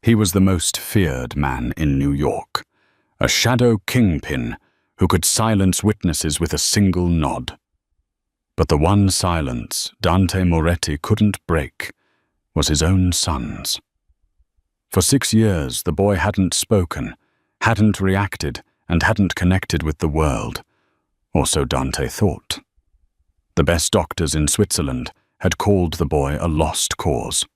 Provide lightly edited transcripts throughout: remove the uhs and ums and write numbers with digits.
He was the most feared man in New York, a shadow kingpin who could silence witnesses with a single nod. But the one silence Dante Moretti couldn't break was his own son's. For 6 years, the boy hadn't spoken, hadn't reacted, and hadn't connected with the world, or so Dante thought. The best doctors in Switzerland had called the boy a lost cause.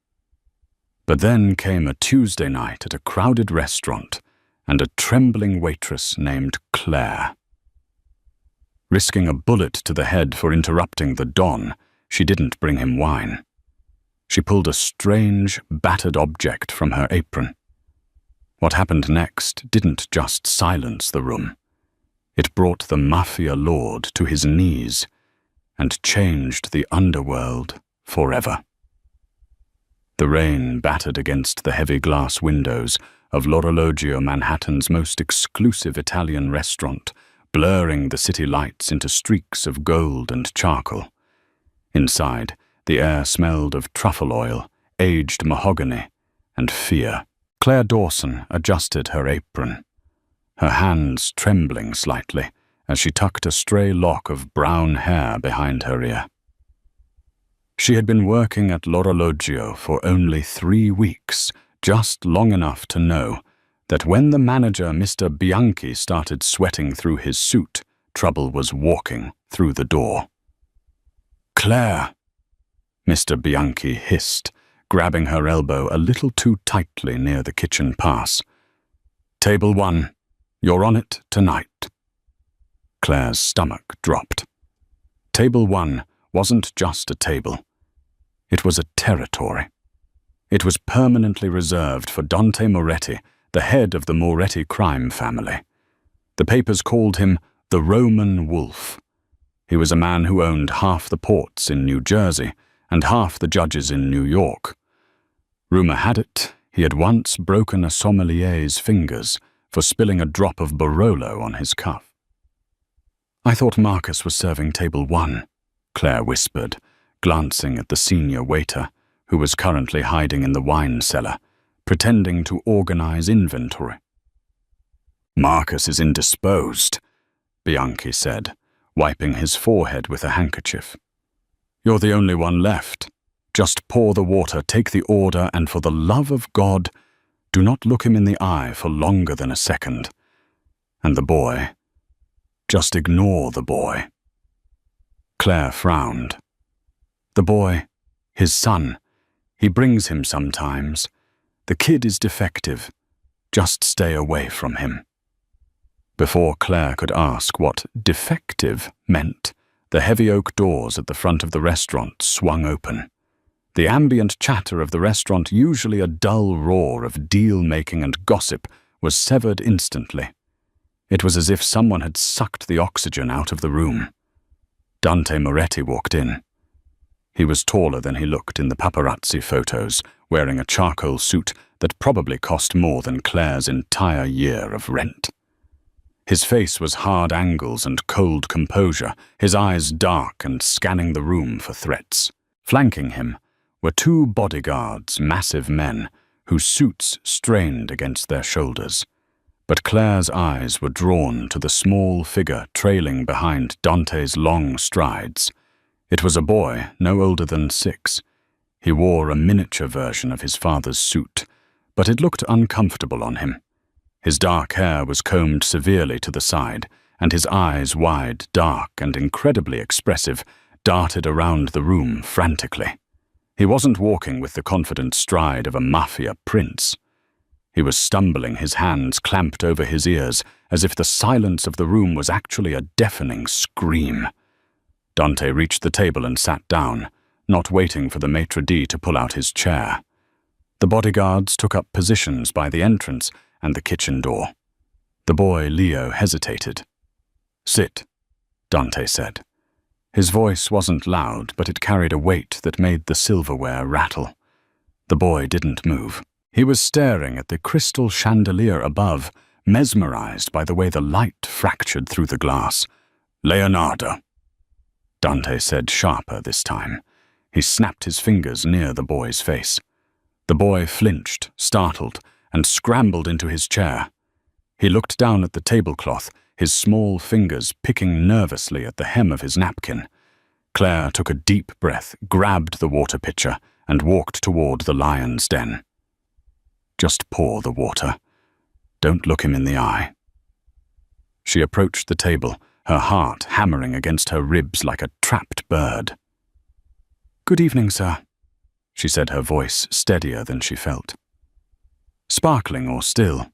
But then came a Tuesday night at a crowded restaurant and a trembling waitress named Claire. Risking a bullet to the head for interrupting the Don, she didn't bring him wine. She pulled a strange, battered object from her apron. What happened next didn't just silence the room. It brought the Mafia lord to his knees and changed the underworld forever. The rain battered against the heavy glass windows of L'Orologio, Manhattan's most exclusive Italian restaurant, blurring the city lights into streaks of gold and charcoal. Inside, the air smelled of truffle oil, aged mahogany, and fear. Claire Dawson adjusted her apron, her hands trembling slightly as she tucked a stray lock of brown hair behind her ear. She had been working at L'Orologio for only 3 weeks, just long enough to know that when the manager, Mr. Bianchi, started sweating through his suit, trouble was walking through the door. "Claire," Mr. Bianchi hissed, grabbing her elbow a little too tightly near the kitchen pass. "Table 1, you're on it tonight." Claire's stomach dropped. Table 1 wasn't just a table. It was a territory. It was permanently reserved for Dante Moretti, the head of the Moretti crime family. The papers called him the Roman Wolf. He was a man who owned half the ports in New Jersey and half the judges in New York. Rumor had it he had once broken a sommelier's fingers for spilling a drop of Barolo on his cuff. "I thought Marcus was serving table 1, Claire whispered, glancing at the senior waiter, who was currently hiding in the wine cellar, pretending to organize inventory. "Marcus is indisposed," Bianchi said, wiping his forehead with a handkerchief. "You're the only one left. Just pour the water, take the order, and for the love of God, do not look him in the eye for longer than a second. And the boy, just ignore the boy." Claire frowned. "The boy, his son, he brings him sometimes. The kid is defective. Just stay away from him." Before Claire could ask what defective meant, the heavy oak doors at the front of the restaurant swung open. The ambient chatter of the restaurant, usually a dull roar of deal-making and gossip, was severed instantly. It was as if someone had sucked the oxygen out of the room. Dante Moretti walked in. He was taller than he looked in the paparazzi photos, wearing a charcoal suit that probably cost more than Claire's entire year of rent. His face was hard angles and cold composure, his eyes dark and scanning the room for threats. Flanking him were 2 bodyguards, massive men, whose suits strained against their shoulders. But Claire's eyes were drawn to the small figure trailing behind Dante's long strides. It was a boy, no older than 6. He wore a miniature version of his father's suit, but it looked uncomfortable on him. His dark hair was combed severely to the side, and his eyes, wide, dark, and incredibly expressive, darted around the room frantically. He wasn't walking with the confident stride of a Mafia prince. He was stumbling, his hands clamped over his ears, as if the silence of the room was actually a deafening scream. Dante reached the table and sat down, not waiting for the maitre d' to pull out his chair. The bodyguards took up positions by the entrance and the kitchen door. The boy, Leo, hesitated. "Sit," Dante said. His voice wasn't loud, but it carried a weight that made the silverware rattle. The boy didn't move. He was staring at the crystal chandelier above, mesmerized by the way the light fractured through the glass. "Leonardo," Dante said, sharper this time. He snapped his fingers near the boy's face. The boy flinched, startled, and scrambled into his chair. He looked down at the tablecloth, his small fingers picking nervously at the hem of his napkin. Claire took a deep breath, grabbed the water pitcher, and walked toward the lion's den. Just pour the water. Don't look him in the eye. She approached the table, her heart hammering against her ribs like a trapped bird. "Good evening, sir," she said, her voice steadier than she felt. "Sparkling or still?"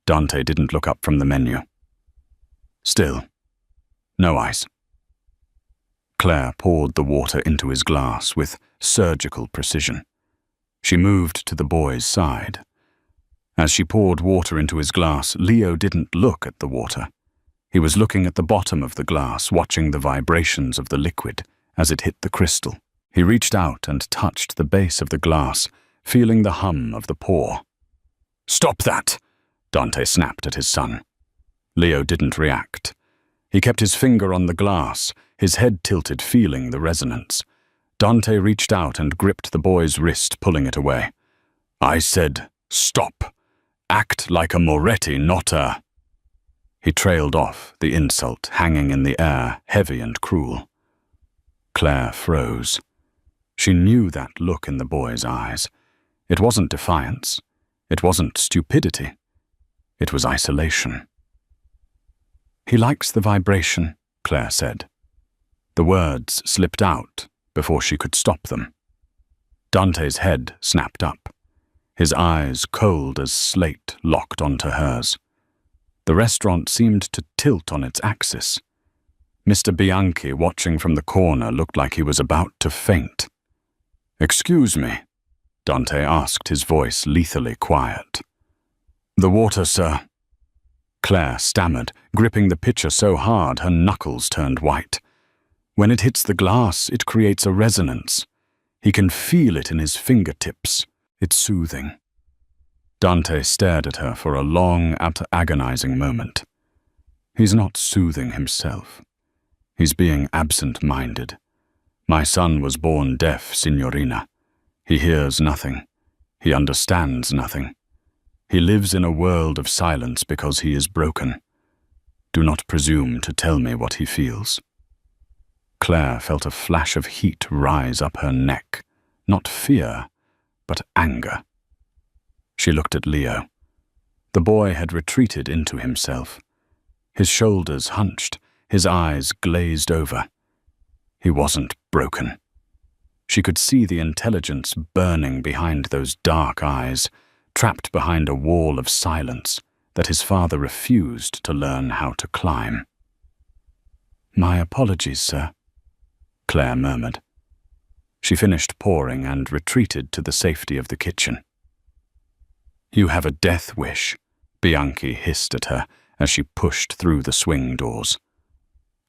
Dante didn't look up from the menu. "Still. No ice." Claire poured the water into his glass with surgical precision. She moved to the boy's side. As she poured water into his glass, Leo didn't look at the water. He was looking at the bottom of the glass, watching the vibrations of the liquid as it hit the crystal. He reached out and touched the base of the glass, feeling the hum of the pour. "Stop that!" Dante snapped at his son. Leo didn't react. He kept his finger on the glass, his head tilted, feeling the resonance. Dante reached out and gripped the boy's wrist, pulling it away. "I said, stop. Act like a Moretti, not a—" He trailed off, the insult hanging in the air, heavy and cruel. Claire froze. She knew that look in the boy's eyes. It wasn't defiance. It wasn't stupidity. It was isolation. "He likes the vibration," Claire said. The words slipped out before she could stop them. Dante's head snapped up. His eyes, cold as slate, locked onto hers. The restaurant seemed to tilt on its axis. Mr. Bianchi, watching from the corner, looked like he was about to faint. "Excuse me," Dante asked, his voice lethally quiet. "The water, sir." Claire stammered, gripping the pitcher so hard her knuckles turned white. When it hits the glass, it creates a resonance. He can feel it in his fingertips. It's soothing. Dante stared at her for a long, agonizing moment. He's not soothing himself. He's being absent-minded. My son was born deaf, Signorina. He hears nothing. He understands nothing. He lives in a world of silence because he is broken. Do not presume to tell me what he feels. Claire felt a flash of heat rise up her neck, not fear, but anger. She looked at Leo. The boy had retreated into himself. His shoulders hunched, his eyes glazed over. He wasn't broken. She could see the intelligence burning behind those dark eyes, trapped behind a wall of silence that his father refused to learn how to climb. "My apologies, sir," Claire murmured. She finished pouring and retreated to the safety of the kitchen. "You have a death wish," Bianchi hissed at her as she pushed through the swing doors.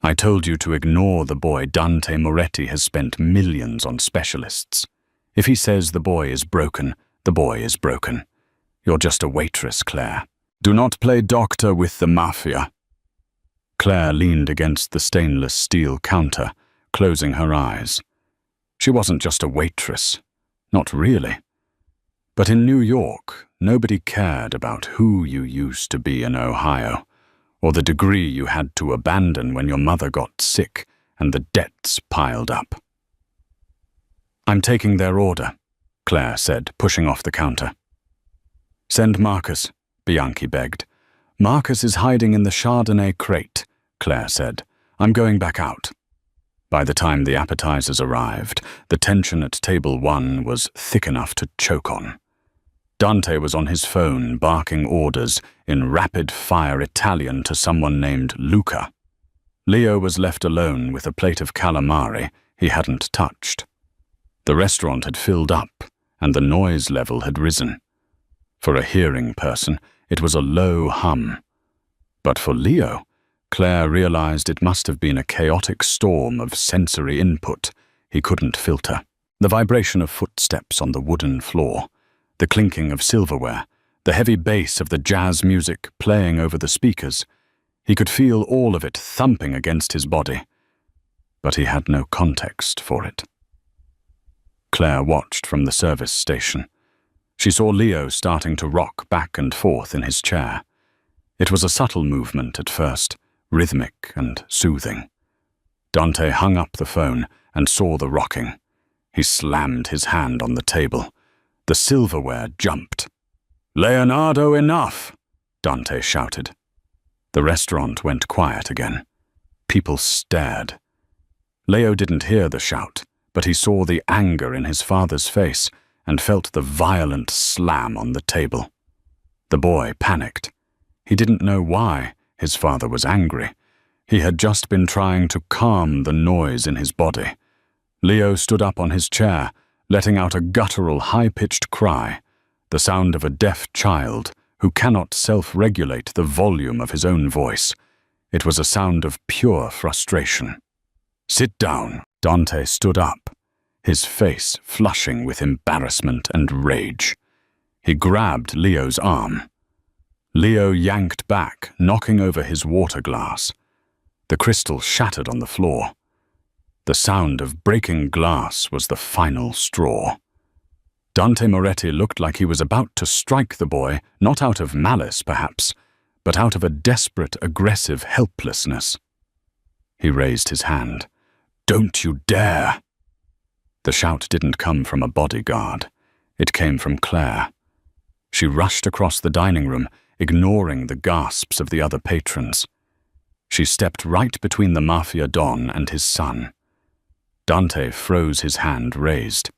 "I told you to ignore the boy. Dante Moretti has spent millions on specialists. If he says the boy is broken, the boy is broken. You're just a waitress, Claire. Do not play doctor with the Mafia." Claire leaned against the stainless steel counter, closing her eyes. She wasn't just a waitress. Not really. But in New York, nobody cared about who you used to be in Ohio, or the degree you had to abandon when your mother got sick and the debts piled up. "I'm taking their order," Claire said, pushing off the counter. "Send Marcus," Bianchi begged. "Marcus is hiding in the Chardonnay crate," Claire said. "I'm going back out." By the time the appetizers arrived, the tension at table 1 was thick enough to choke on. Dante was on his phone, barking orders in rapid-fire Italian to someone named Luca. Leo was left alone with a plate of calamari he hadn't touched. The restaurant had filled up, and the noise level had risen. For a hearing person, it was a low hum. But for Leo, Claire realized it must have been a chaotic storm of sensory input he couldn't filter. The vibration of footsteps on the wooden floor, the clinking of silverware, the heavy bass of the jazz music playing over the speakers. He could feel all of it thumping against his body, but he had no context for it. Claire watched from the service station. She saw Leo starting to rock back and forth in his chair. It was a subtle movement at first, rhythmic and soothing. Dante hung up the phone and saw the rocking. He slammed his hand on the table. The silverware jumped. "Leonardo, enough!" Dante shouted. The restaurant went quiet again. People stared. Leo didn't hear the shout, but he saw the anger in his father's face and felt the violent slam on the table. The boy panicked. He didn't know why his father was angry. He had just been trying to calm the noise in his body. Leo stood up on his chair, letting out a guttural, high-pitched cry, the sound of a deaf child who cannot self-regulate the volume of his own voice. It was a sound of pure frustration. "Sit down." Dante stood up, his face flushing with embarrassment and rage. He grabbed Leo's arm. Leo yanked back, knocking over his water glass. The crystal shattered on the floor. The sound of breaking glass was the final straw. Dante Moretti looked like he was about to strike the boy, not out of malice, perhaps, but out of a desperate, aggressive helplessness. He raised his hand. "Don't you dare!" The shout didn't come from a bodyguard. It came from Claire. She rushed across the dining room, ignoring the gasps of the other patrons. She stepped right between the Mafia Don and his son. Dante froze his hand raised.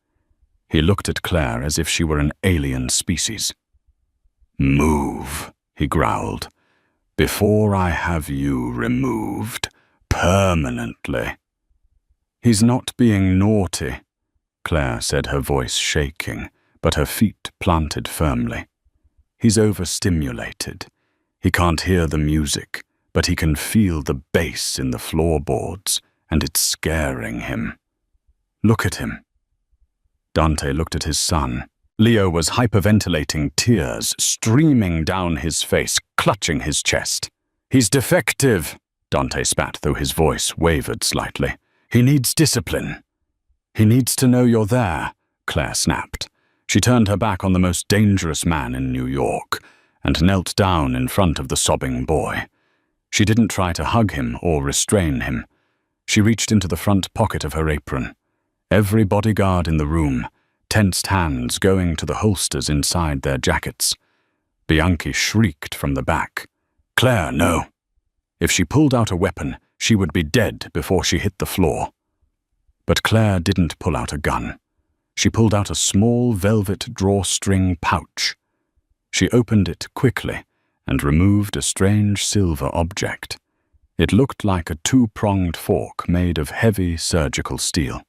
He looked at Claire as if she were an alien species. "Move," he growled, "before I have you removed permanently." "He's not being naughty," Claire said, her voice shaking, but her feet planted firmly. "He's overstimulated. He can't hear the music, but he can feel the bass in the floorboards, and it's scaring him. Look at him." Dante looked at his son. Leo was hyperventilating, tears streaming down his face, clutching his chest. "He's defective," Dante spat, though his voice wavered slightly. "He needs discipline." "He needs to know you're there," Claire snapped. She turned her back on the most dangerous man in New York and knelt down in front of the sobbing boy. She didn't try to hug him or restrain him. She reached into the front pocket of her apron. Every bodyguard in the room, tensed hands going to the holsters inside their jackets. Bianchi shrieked from the back. "Claire, no." If she pulled out a weapon, she would be dead before she hit the floor. But Claire didn't pull out a gun. She pulled out a small velvet drawstring pouch. She opened it quickly and removed a strange silver object. It looked like a two-pronged fork made of heavy surgical steel.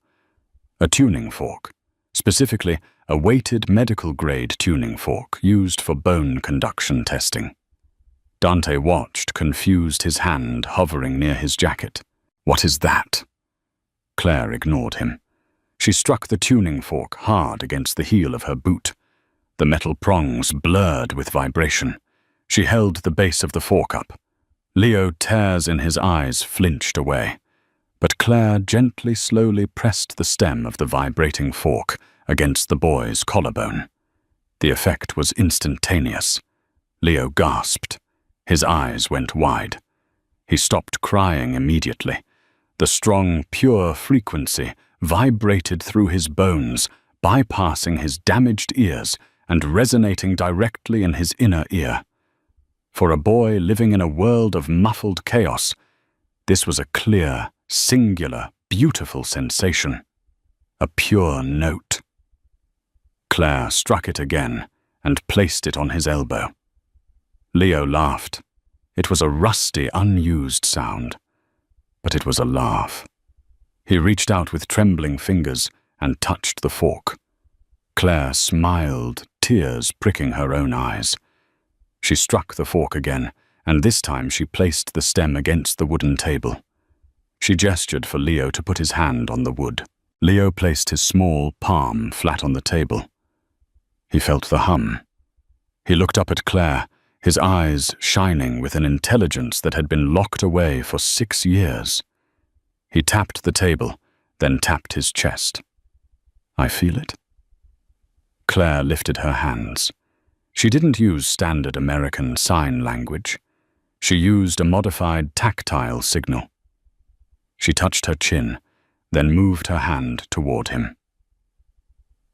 A tuning fork, specifically a weighted medical-grade tuning fork used for bone conduction testing. Dante watched, confused, his hand hovering near his jacket. "What is that?" Claire ignored him. She struck the tuning fork hard against the heel of her boot. The metal prongs blurred with vibration. She held the base of the fork up. Leo, tears in his eyes, flinched away. But Claire gently, slowly pressed the stem of the vibrating fork against the boy's collarbone. The effect was instantaneous. Leo gasped. His eyes went wide. He stopped crying immediately. The strong, pure frequency vibrated through his bones, bypassing his damaged ears and resonating directly in his inner ear. For a boy living in a world of muffled chaos, this was a clear, singular, beautiful sensation. A pure note. Claire struck it again and placed it on his elbow. Leo laughed. It was a rusty, unused sound, but it was a laugh. He reached out with trembling fingers and touched the fork. Claire smiled, tears pricking her own eyes. She struck the fork again, and this time she placed the stem against the wooden table. She gestured for Leo to put his hand on the wood. Leo placed his small palm flat on the table. He felt the hum. He looked up at Claire, his eyes shining with an intelligence that had been locked away for 6 years. He tapped the table, then tapped his chest. "I feel it." Claire lifted her hands. She didn't use standard American sign language. She used a modified tactile signal. She touched her chin, then moved her hand toward him.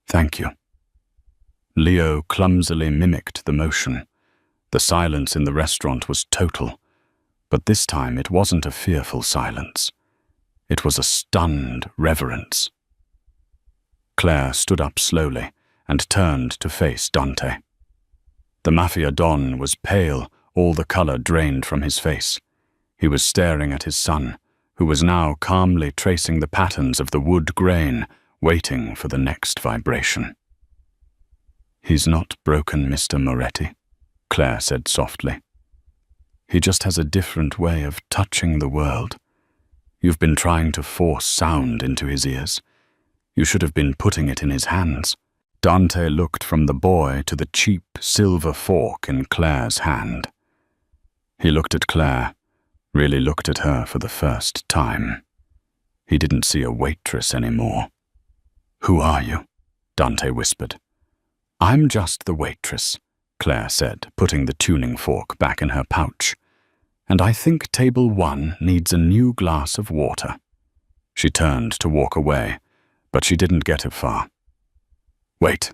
"Thank you." Leo clumsily mimicked the motion. The silence in the restaurant was total, but this time it wasn't a fearful silence. It was a stunned reverence. Claire stood up slowly and turned to face Dante. The Mafia Don was pale, all the color drained from his face. He was staring at his son, who was now calmly tracing the patterns of the wood grain, waiting for the next vibration. "He's not broken, Mr. Moretti," Claire said softly. "He just has a different way of touching the world. You've been trying to force sound into his ears. You should have been putting it in his hands." Dante looked from the boy to the cheap silver fork in Claire's hand. He looked at Claire, really looked at her for the first time. He didn't see a waitress anymore. "Who are you?" Dante whispered. "I'm just the waitress," Claire said, putting the tuning fork back in her pouch. "And I think table 1 needs a new glass of water." She turned to walk away, but she didn't get it far. "Wait."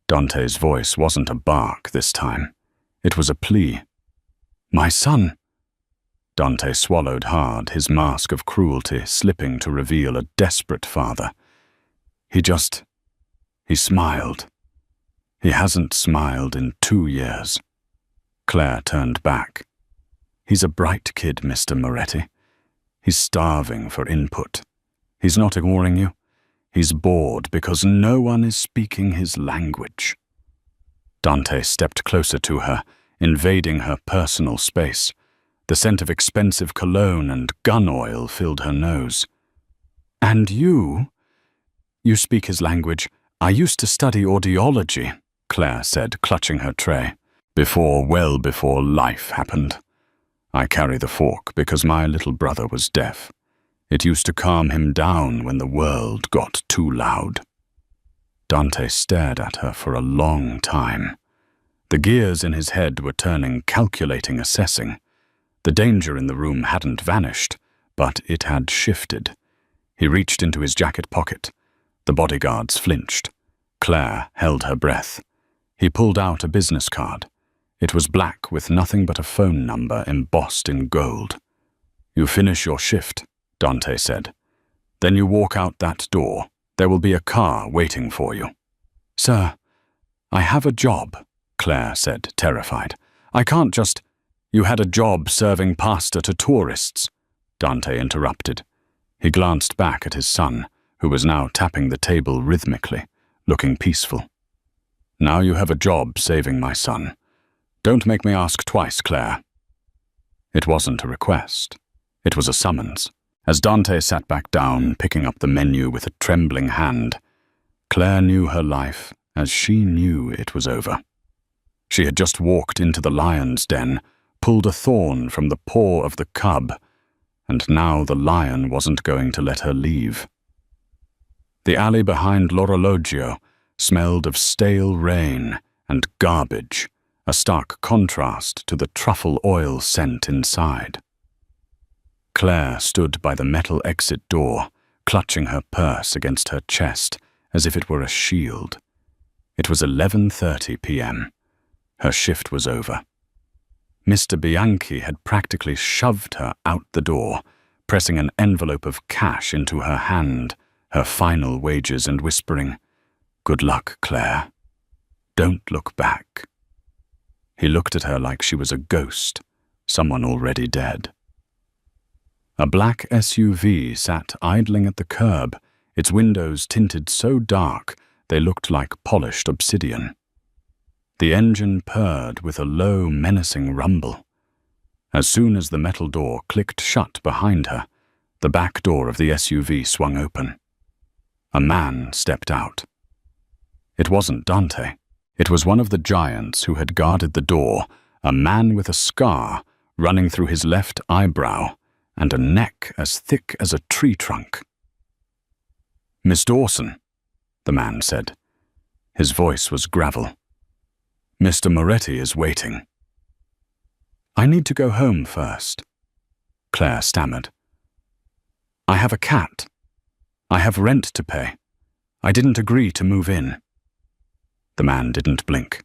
Dante's voice wasn't a bark this time. It was a plea. "My son." Dante swallowed hard, his mask of cruelty slipping to reveal a desperate father. He smiled. He hasn't smiled in 2 years. Claire turned back. "He's a bright kid, Mr. Moretti. He's starving for input. He's not ignoring you. He's bored because no one is speaking his language." Dante stepped closer to her, invading her personal space. The scent of expensive cologne and gun oil filled her nose. "And you speak his language. I used to study audiology," Claire said, clutching her tray. Well before life happened. I carry the fork because my little brother was deaf. It used to calm him down when the world got too loud." Dante stared at her for a long time. The gears in his head were turning, calculating, assessing. The danger in the room hadn't vanished, but it had shifted. He reached into his jacket pocket. The bodyguards flinched. Claire held her breath. He pulled out a business card. It was black with nothing but a phone number embossed in gold. "You finish your shift," Dante said. "Then you walk out that door. There will be a car waiting for you." "Sir, I have a job," Claire said, terrified. "I can't just—" "You had a job serving pasta to tourists," Dante interrupted. He glanced back at his son, who was now tapping the table rhythmically, looking peaceful. "Now you have a job saving my son. Don't make me ask twice, Claire." It wasn't a request. It was a summons. As Dante sat back down, picking up the menu with a trembling hand, Claire knew her life as she knew it was over. She had just walked into the lion's den, pulled a thorn from the paw of the cub, and now the lion wasn't going to let her leave. The alley behind l'Orologio smelled of stale rain and garbage, a stark contrast to the truffle oil scent inside. Claire stood by the metal exit door, clutching her purse against her chest as if it were a shield. It was 11:30 p.m. Her shift was over. Mr. Bianchi had practically shoved her out the door, pressing an envelope of cash into her hand, her final wages, and whispering, "Good luck, Claire. Don't look back." He looked at her like she was a ghost, someone already dead. A black SUV sat idling at the curb, its windows tinted so dark they looked like polished obsidian. The engine purred with a low, menacing rumble. As soon as the metal door clicked shut behind her, the back door of the SUV swung open. A man stepped out. It wasn't Dante. It was one of the giants who had guarded the door, a man with a scar running through his left eyebrow and a neck as thick as a tree trunk. "Miss Dawson," the man said. His voice was gravel. "Mr. Moretti is waiting." "I need to go home first," Claire stammered. "I have a cat. I have rent to pay. I didn't agree to move in." The man didn't blink.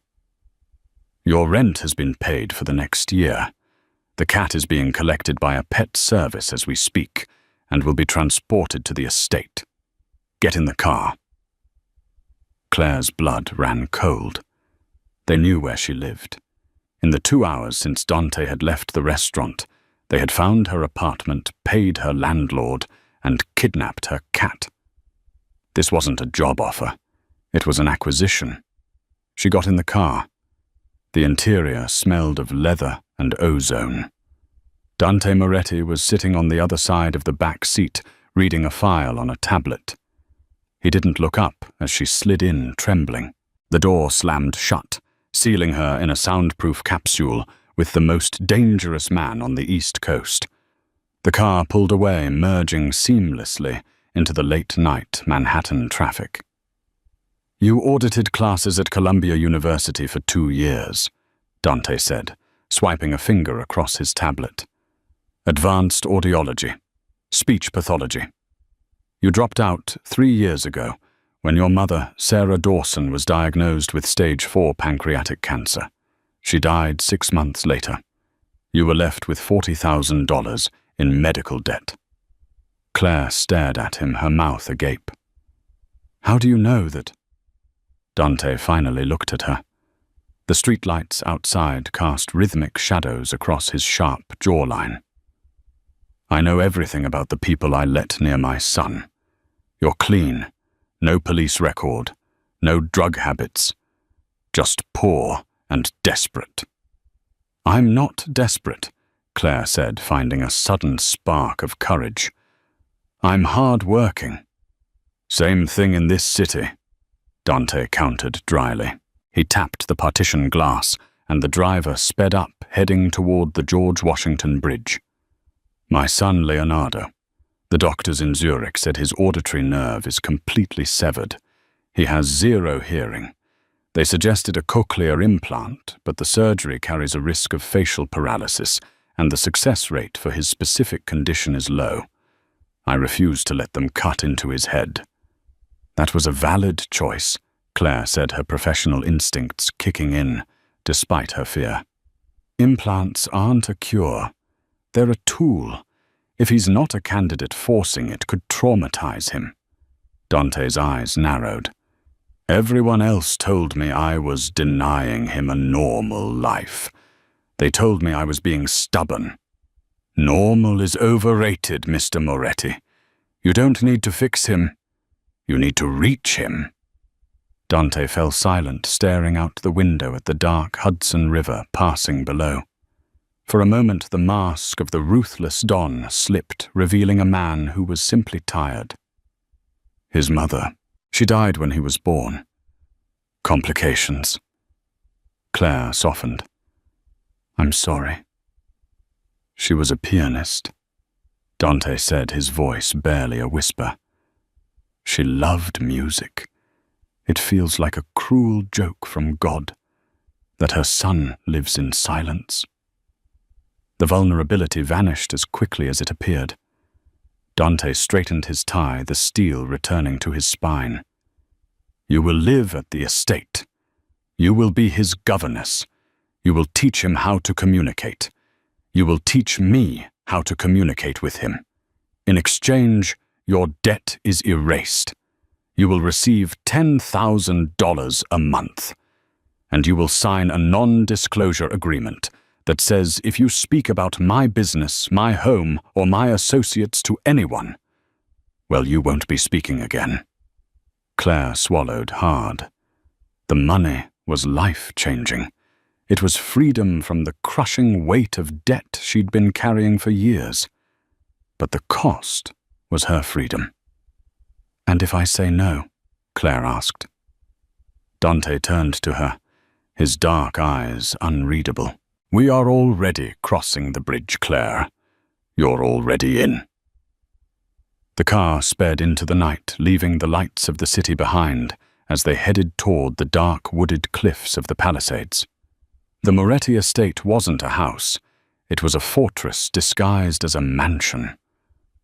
"Your rent has been paid for the next year. The cat is being collected by a pet service as we speak and will be transported to the estate. Get in the car." Claire's blood ran cold. They knew where she lived. In the 2 hours since Dante had left the restaurant, they had found her apartment, paid her landlord, and kidnapped her cat. This wasn't a job offer. It was an acquisition. She got in the car. The interior smelled of leather and ozone. Dante Moretti was sitting on the other side of the back seat, reading a file on a tablet. He didn't look up as she slid in, trembling. The door slammed shut, sealing her in a soundproof capsule with the most dangerous man on the East Coast. The car pulled away, merging seamlessly into the late-night Manhattan traffic. "You audited classes at Columbia University for 2 years, Dante said, swiping a finger across his tablet. "Advanced audiology, speech pathology. You dropped out 3 years ago when your mother, Sarah Dawson, was diagnosed with stage 4 pancreatic cancer. She died 6 months later. You were left with $40,000 in medical debt." Claire stared at him, her mouth agape. "How do you know that?" Dante finally looked at her. The streetlights outside cast rhythmic shadows across his sharp jawline. "I know everything about the people I let near my son. You're clean, no police record, no drug habits, just poor and desperate." "I'm not desperate," Claire said, finding a sudden spark of courage. "I'm hard-working." "Same thing in this city," Dante countered dryly. He tapped the partition glass, and the driver sped up, heading toward the George Washington Bridge. "My son Leonardo. The doctors in Zurich said his auditory nerve is completely severed. He has 0 hearing. They suggested a cochlear implant, but the surgery carries a risk of facial paralysis, and the success rate for his specific condition is low. I refuse to let them cut into his head." "That was a valid choice," Claire said, her professional instincts kicking in, despite her fear. "Implants aren't a cure. They're a tool. If he's not a candidate, forcing it could traumatize him." Dante's eyes narrowed. "Everyone else told me I was denying him a normal life. They told me I was being stubborn. Normal is overrated, Mr. Moretti. You don't need to fix him. You need to reach him." Dante fell silent, staring out the window at the dark Hudson River passing below. For a moment, the mask of the ruthless Don slipped, revealing a man who was simply tired. His mother. She died when he was born. Complications. Claire softened. "I'm sorry." "She was a pianist," Dante said, his voice barely a whisper. "She loved music. It feels like a cruel joke from God that her son lives in silence." The vulnerability vanished as quickly as it appeared. Dante straightened his tie, the steel returning to his spine. "You will live at the estate. You will be his governess. You will teach him how to communicate. You will teach me how to communicate with him. In exchange, your debt is erased. You will receive $10,000 a month, and you will sign a non-disclosure agreement that says if you speak about my business, my home, or my associates to anyone, well, you won't be speaking again." Claire swallowed hard. The money was life-changing. It was freedom from the crushing weight of debt she'd been carrying for years. But the cost was her freedom. "And if I say no?" Claire asked. Dante turned to her, his dark eyes unreadable. "We are already crossing the bridge, Claire. You're already in." The car sped into the night, leaving the lights of the city behind, as they headed toward the dark wooded cliffs of the Palisades. The Moretti estate wasn't a house. It was a fortress disguised as a mansion.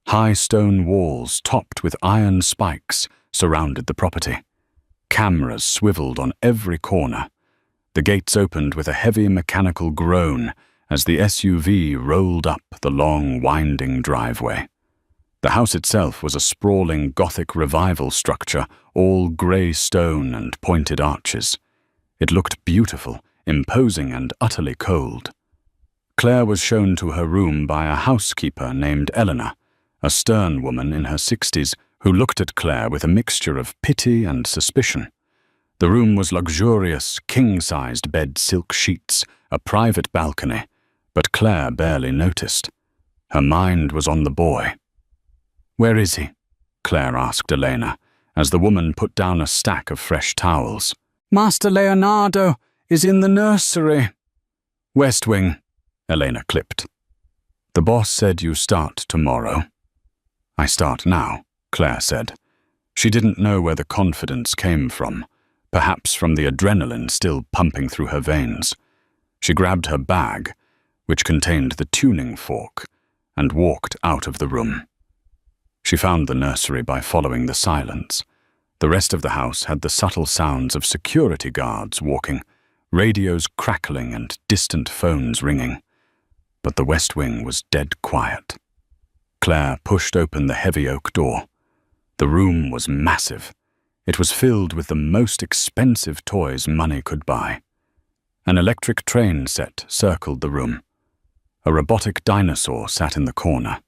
High stone walls topped with iron spikes surrounded the property. Cameras swiveled on every corner. The gates opened with a heavy mechanical groan as the SUV rolled up the long, winding driveway. The house itself was a sprawling Gothic revival structure, all grey stone and pointed arches. It looked beautiful, imposing and utterly cold. Claire was shown to her room by a housekeeper named Eleanor, a stern woman in her 60s who looked at Claire with a mixture of pity and suspicion. The room was luxurious, king-sized bed silk sheets, a private balcony, but Claire barely noticed. Her mind was on the boy. "Where is he?" Claire asked Elena, as the woman put down a stack of fresh towels. "Master Leonardo is in the nursery." "West Wing," Elena clipped. "The boss said you start tomorrow." "I start now," Claire said. She didn't know where the confidence came from, perhaps from the adrenaline still pumping through her veins. She grabbed her bag, which contained the tuning fork, and walked out of the room. She found the nursery by following the silence. The rest of the house had the subtle sounds of security guards walking, radios crackling and distant phones ringing. But the West Wing was dead quiet. Claire pushed open the heavy oak door. The room was massive. It was filled with the most expensive toys money could buy. An electric train set circled the room. A robotic dinosaur sat in the corner.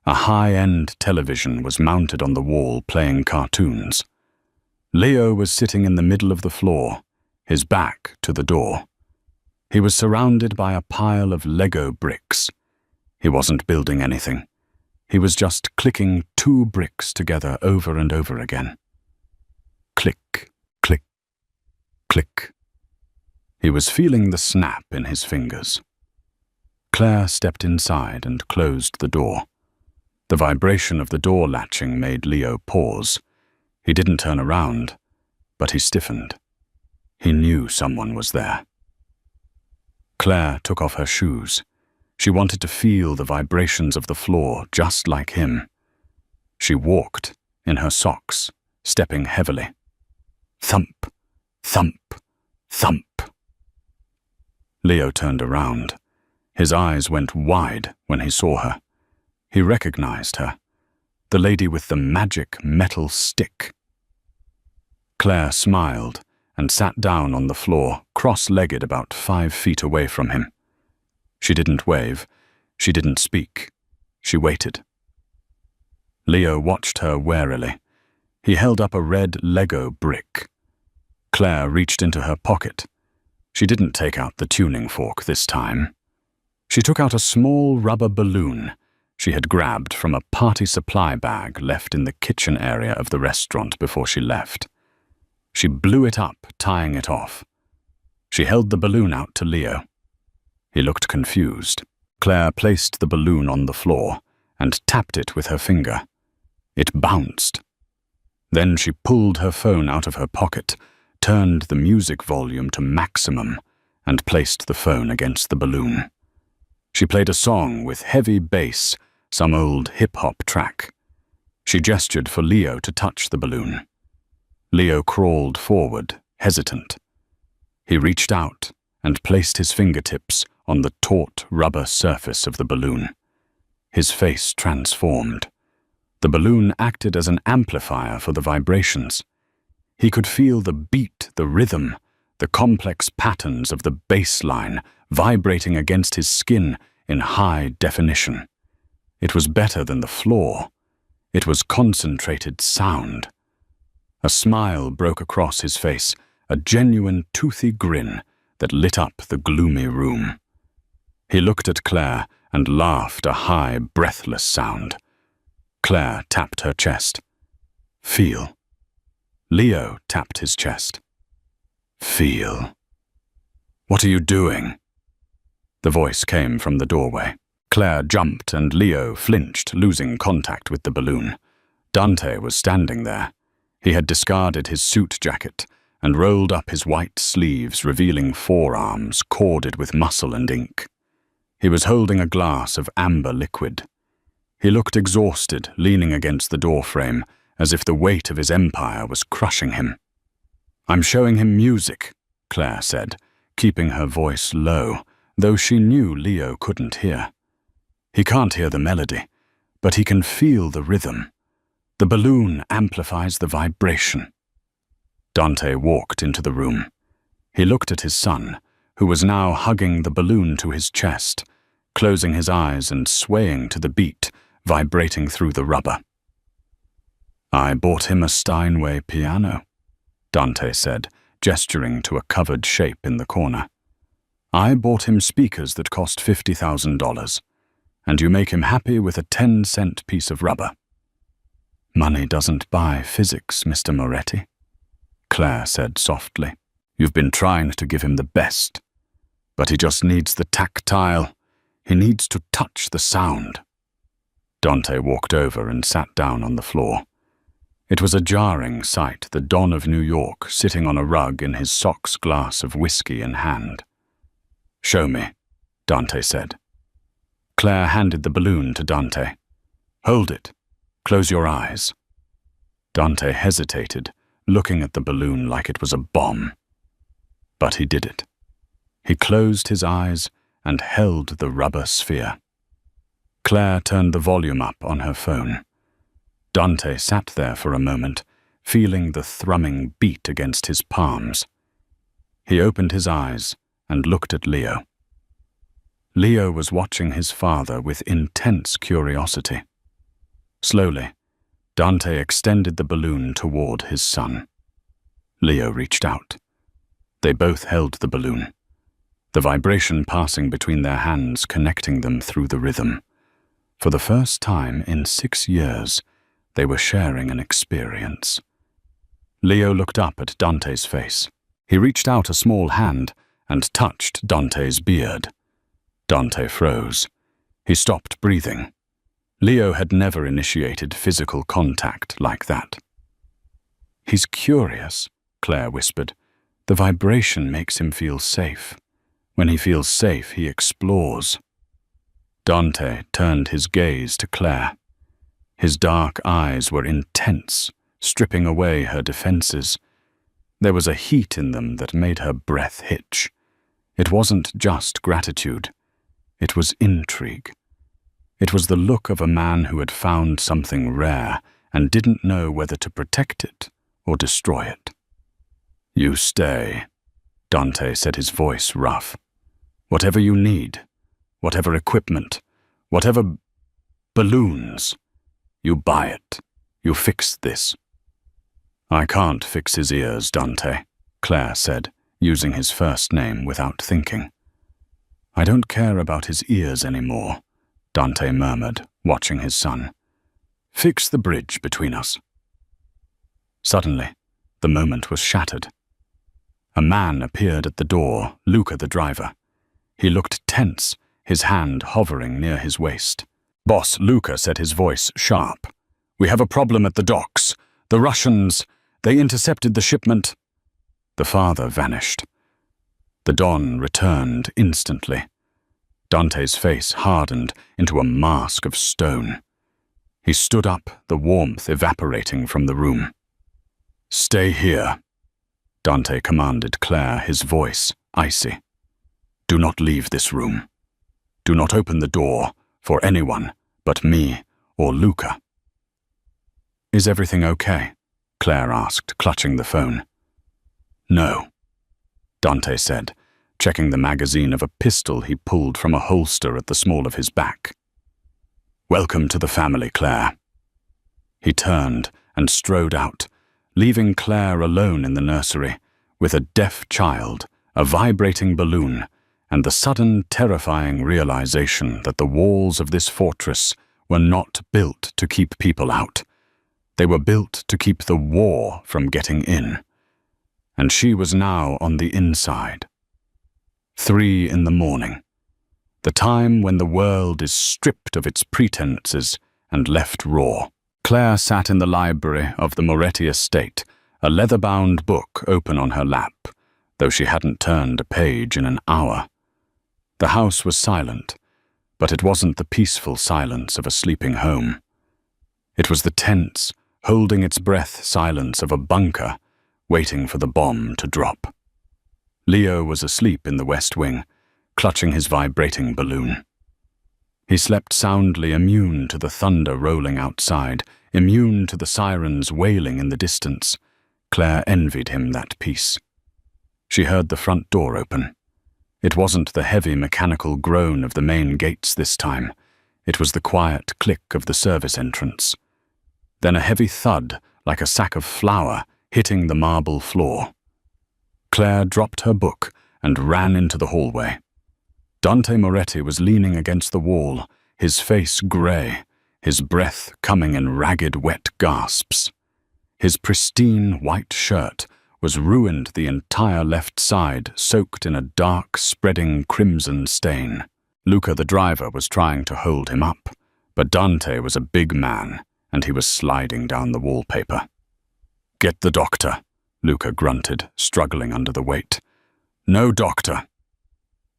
A high-end television was mounted on the wall playing cartoons. Leo was sitting in the middle of the floor, his back to the door. He was surrounded by a pile of Lego bricks. He wasn't building anything. He was just clicking 2 bricks together over and over again. Click, click, click. He was feeling the snap in his fingers. Claire stepped inside and closed the door. The vibration of the door latching made Leo pause. He didn't turn around, but he stiffened. He knew someone was there. Claire took off her shoes. She wanted to feel the vibrations of the floor just like him. She walked in her socks, stepping heavily. Thump, thump, thump. Leo turned around. His eyes went wide when he saw her. He recognized her, the lady with the magic metal stick. Claire smiled and sat down on the floor, cross-legged about 5 feet away from him. She didn't wave. She didn't speak. She waited. Leo watched her warily. He held up a red Lego brick. Claire reached into her pocket. She didn't take out the tuning fork this time. She took out a small rubber balloon she had grabbed from a party supply bag left in the kitchen area of the restaurant before she left. She blew it up, tying it off. She held the balloon out to Leo. He looked confused. Claire placed the balloon on the floor and tapped it with her finger. It bounced. Then she pulled her phone out of her pocket, turned the music volume to maximum, and placed the phone against the balloon. She played a song with heavy bass, some old hip-hop track. She gestured for Leo to touch the balloon. Leo crawled forward, hesitant. He reached out and placed his fingertips on the taut rubber surface of the balloon. His face transformed. The balloon acted as an amplifier for the vibrations. He could feel the beat, the rhythm, the complex patterns of the bass line vibrating against his skin in high definition. It was better than the floor. It was concentrated sound. A smile broke across his face, a genuine toothy grin that lit up the gloomy room. He looked at Claire and laughed a high, breathless sound. Claire tapped her chest. Feel. Leo tapped his chest. Feel. What are you doing? The voice came from the doorway. Claire jumped and Leo flinched, losing contact with the balloon. Dante was standing there. He had discarded his suit jacket and rolled up his white sleeves, revealing forearms corded with muscle and ink. He was holding a glass of amber liquid. He looked exhausted, leaning against the doorframe, as if the weight of his empire was crushing him. "I'm showing him music," Claire said, keeping her voice low, though she knew Leo couldn't hear. "He can't hear the melody, but he can feel the rhythm. The balloon amplifies the vibration." Dante walked into the room. He looked at his son, who was now hugging the balloon to his chest, closing his eyes and swaying to the beat, vibrating through the rubber. "I bought him a Steinway piano," Dante said, gesturing to a covered shape in the corner. "I bought him speakers that cost $50,000, and you make him happy with a 10-cent piece of rubber." "Money doesn't buy physics, Mr. Moretti," Claire said softly. "You've been trying to give him the best, but he just needs the tactile. He needs to touch the sound." Dante walked over and sat down on the floor. It was a jarring sight, the Don of New York sitting on a rug in his sock's glass of whiskey in hand. "Show me," Dante said. Claire handed the balloon to Dante. "Hold it. Close your eyes." Dante hesitated, looking at the balloon like it was a bomb. But he did it. He closed his eyes and held the rubber sphere. Claire turned the volume up on her phone. Dante sat there for a moment, feeling the thrumming beat against his palms. He opened his eyes and looked at Leo. Leo was watching his father with intense curiosity. Slowly, Dante extended the balloon toward his son. Leo reached out. They both held the balloon, the vibration passing between their hands, connecting them through the rhythm. For the first time in 6 years, they were sharing an experience. Leo looked up at Dante's face. He reached out a small hand and touched Dante's beard. Dante froze. He stopped breathing. Leo had never initiated physical contact like that. "He's curious," Claire whispered. "The vibration makes him feel safe. When he feels safe, he explores." Dante turned his gaze to Claire. His dark eyes were intense, stripping away her defenses. There was a heat in them that made her breath hitch. It wasn't just gratitude. It was intrigue. It was the look of a man who had found something rare and didn't know whether to protect it or destroy it. "You stay," Dante said, his voice rough. "Whatever you need, whatever equipment, whatever balloons, you buy it. You fix this." "I can't fix his ears, Dante," Claire said, using his first name without thinking. "I don't care about his ears anymore," Dante murmured, watching his son. "Fix the bridge between us." Suddenly, the moment was shattered. A man appeared at the door, Luca the driver. He looked tense, his hand hovering near his waist. "Boss," Luca said, his voice sharp. "We have a problem at the docks. The Russians, they intercepted the shipment." The father vanished. The Don returned instantly. Dante's face hardened into a mask of stone. He stood up, the warmth evaporating from the room. "Stay here," Dante commanded Claire, his voice icy. "Do not leave this room. Do not open the door for anyone but me or Luca." "Is everything okay?" Claire asked, clutching the phone. "No," Dante said, checking the magazine of a pistol he pulled from a holster at the small of his back. "Welcome to the family, Claire." He turned and strode out, leaving Claire alone in the nursery, with a deaf child, a vibrating balloon, and the sudden terrifying realization that the walls of this fortress were not built to keep people out. They were built to keep the war from getting in. And she was now on the inside. 3 in the morning, the time when the world is stripped of its pretenses and left raw. Claire sat in the library of the Moretti estate, a leather-bound book open on her lap, though she hadn't turned a page in an hour. The house was silent, but it wasn't the peaceful silence of a sleeping home. It was the tense, holding its breath silence of a bunker, waiting for the bomb to drop. Leo was asleep in the West Wing, clutching his vibrating balloon. He slept soundly, immune to the thunder rolling outside, immune to the sirens wailing in the distance. Claire envied him that peace. She heard the front door open. It wasn't the heavy mechanical groan of the main gates this time. It was the quiet click of the service entrance. Then a heavy thud, like a sack of flour, hitting the marble floor. Claire dropped her book and ran into the hallway. Dante Moretti was leaning against the wall, his face grey, his breath coming in ragged, wet gasps. His pristine white shirt was ruined, the entire left side soaked in a dark, spreading crimson stain. Luca, the driver, was trying to hold him up, but Dante was a big man, and he was sliding down the wallpaper. "Get the doctor," Luca grunted, struggling under the weight. "No doctor."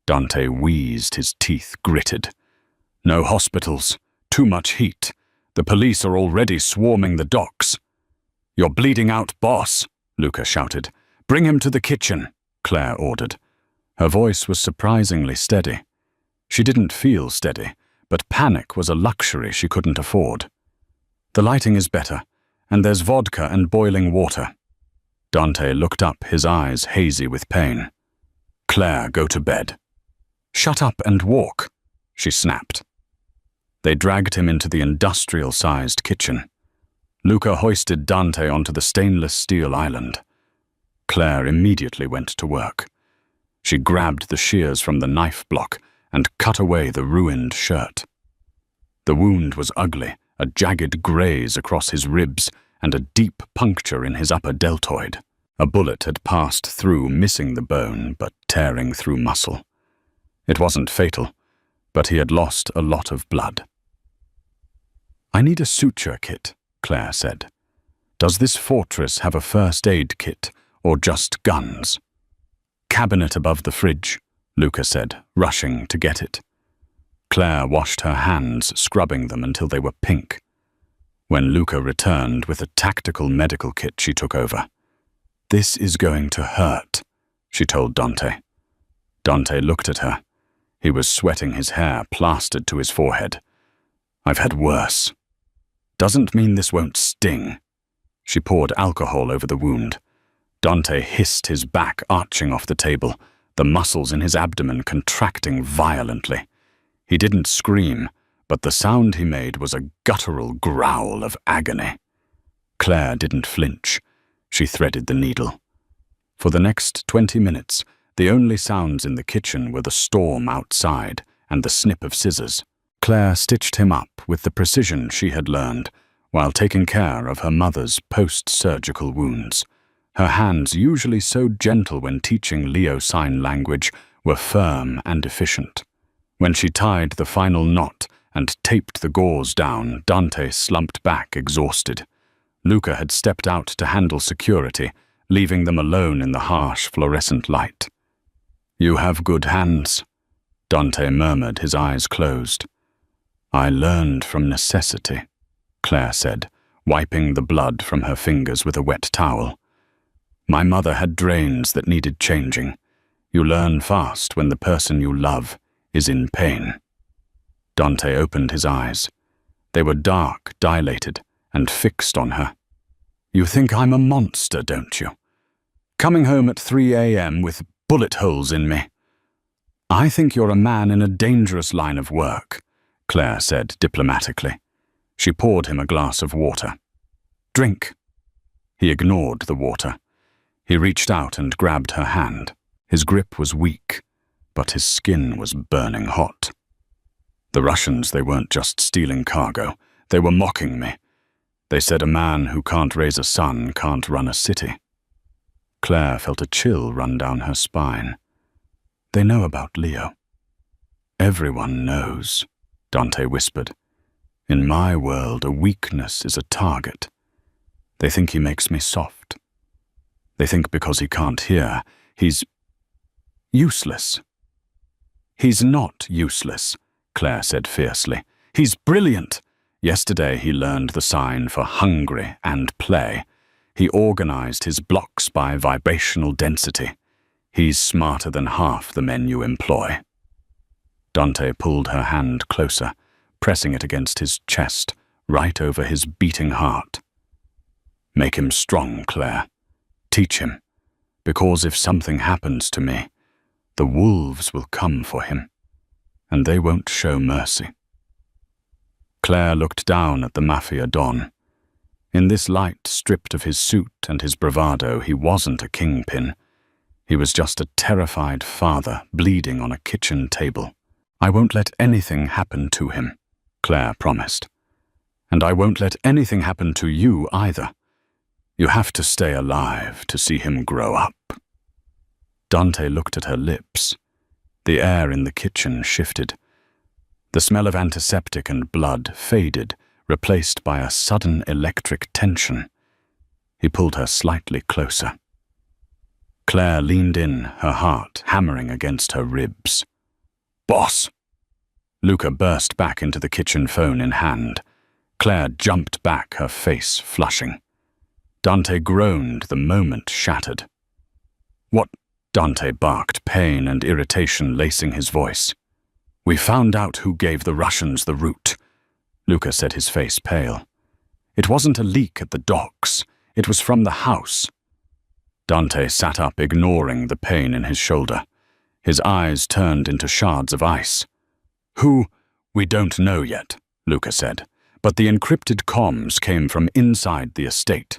Dante wheezed, his teeth gritted. "No hospitals. Too much heat. The police are already swarming the docks." "You're bleeding out, boss," Luca shouted. "Bring him to the kitchen," Claire ordered. Her voice was surprisingly steady. She didn't feel steady, but panic was a luxury she couldn't afford. "The lighting is better, and there's vodka and boiling water." Dante looked up, his eyes hazy with pain. "Claire, go to bed." "Shut up and walk," she snapped. They dragged him into the industrial-sized kitchen. Luca hoisted Dante onto the stainless steel island. Claire immediately went to work. She grabbed the shears from the knife block and cut away the ruined shirt. The wound was ugly, a jagged graze across his ribs and a deep puncture in his upper deltoid. A bullet had passed through, missing the bone, but tearing through muscle. It wasn't fatal, but he had lost a lot of blood. "I need a suture kit," Claire said. "Does this fortress have a first aid kit, or just guns?" "Cabinet above the fridge," Luca said, rushing to get it. Claire washed her hands, scrubbing them until they were pink. When Luca returned with a tactical medical kit, she took over. "This is going to hurt," she told Dante. Dante looked at her. He was sweating, his hair plastered to his forehead. "I've had worse." "Doesn't mean this won't sting." She poured alcohol over the wound. Dante hissed, his back arching off the table, the muscles in his abdomen contracting violently. He didn't scream, but the sound he made was a guttural growl of agony. Claire didn't flinch. She threaded the needle. For the next 20 minutes, the only sounds in the kitchen were the storm outside and the snip of scissors. Claire stitched him up with the precision she had learned while taking care of her mother's post-surgical wounds. Her hands, usually so gentle when teaching Leo sign language, were firm and efficient. When she tied the final knot and taped the gauze down, Dante slumped back, exhausted. Luca had stepped out to handle security, leaving them alone in the harsh fluorescent light. "You have good hands," Dante murmured, his eyes closed. "I learned from necessity," Claire said, wiping the blood from her fingers with a wet towel. "My mother had drains that needed changing. You learn fast when the person you love is in pain." Dante opened his eyes. They were dark, dilated, and fixed on her. "You think I'm a monster, don't you? Coming home at 3 a.m. with bullet holes in me." "I think you're a man in a dangerous line of work," Claire said diplomatically. She poured him a glass of water. "Drink." He ignored the water. He reached out and grabbed her hand. His grip was weak, but his skin was burning hot. "The Russians, they weren't just stealing cargo. They were mocking me. They said a man who can't raise a son can't run a city." Claire felt a chill run down her spine. "They know about Leo." "Everyone knows," Dante whispered. In my world, a weakness is a target. They think he makes me soft. They think because he can't hear, he's useless. He's not useless, Claire said fiercely. He's brilliant. Yesterday he learned the sign for hungry and play. He organized his blocks by vibrational density. He's smarter than half the men you employ. Dante pulled her hand closer, pressing it against his chest, right over his beating heart. Make him strong, Claire. Teach him, because if something happens to me, the wolves will come for him, and they won't show mercy. Claire looked down at the Mafia Don. In this light, stripped of his suit and his bravado, he wasn't a kingpin. He was just a terrified father bleeding on a kitchen table. I won't let anything happen to him, Claire promised. And I won't let anything happen to you either. You have to stay alive to see him grow up. Dante looked at her lips. The air in the kitchen shifted. The smell of antiseptic and blood faded, replaced by a sudden electric tension. He pulled her slightly closer. Claire leaned in, her heart hammering against her ribs. Boss! Luca burst back into the kitchen, phone in hand. Claire jumped back, her face flushing. Dante groaned, the moment shattered. What? Dante barked, pain and irritation lacing his voice. We found out who gave the Russians the route. Luca said, his face pale. It wasn't a leak at the docks. It was from the house. Dante sat up, ignoring the pain in his shoulder. His eyes turned into shards of ice. Who? We don't know yet, Luca said, but the encrypted comms came from inside the estate.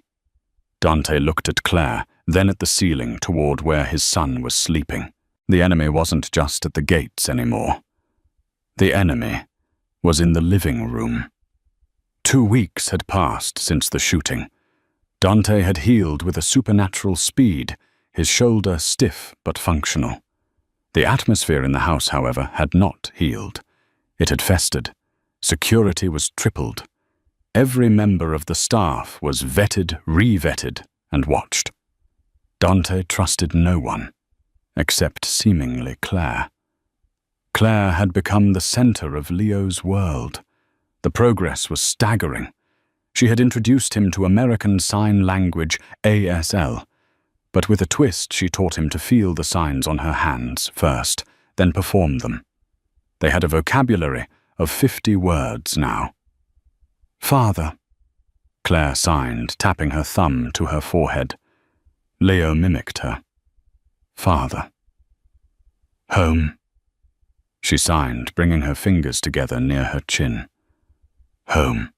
Dante looked at Claire, then at the ceiling toward where his son was sleeping. The enemy wasn't just at the gates anymore. The enemy was in the living room. 2 weeks had passed since the shooting. Dante had healed with a supernatural speed, his shoulder stiff but functional. The atmosphere in the house, however, had not healed. It had festered. Security was tripled. Every member of the staff was vetted, re-vetted, and watched. Dante trusted no one, except seemingly Claire. Claire had become the center of Leo's world. The progress was staggering. She had introduced him to American Sign Language, ASL, but with a twist she taught him to feel the signs on her hands first, then perform them. They had a vocabulary of 50 words now. Father, Claire signed, tapping her thumb to her forehead. Leo mimicked her. Father. Home, she signed, bringing her fingers together near her chin. Home.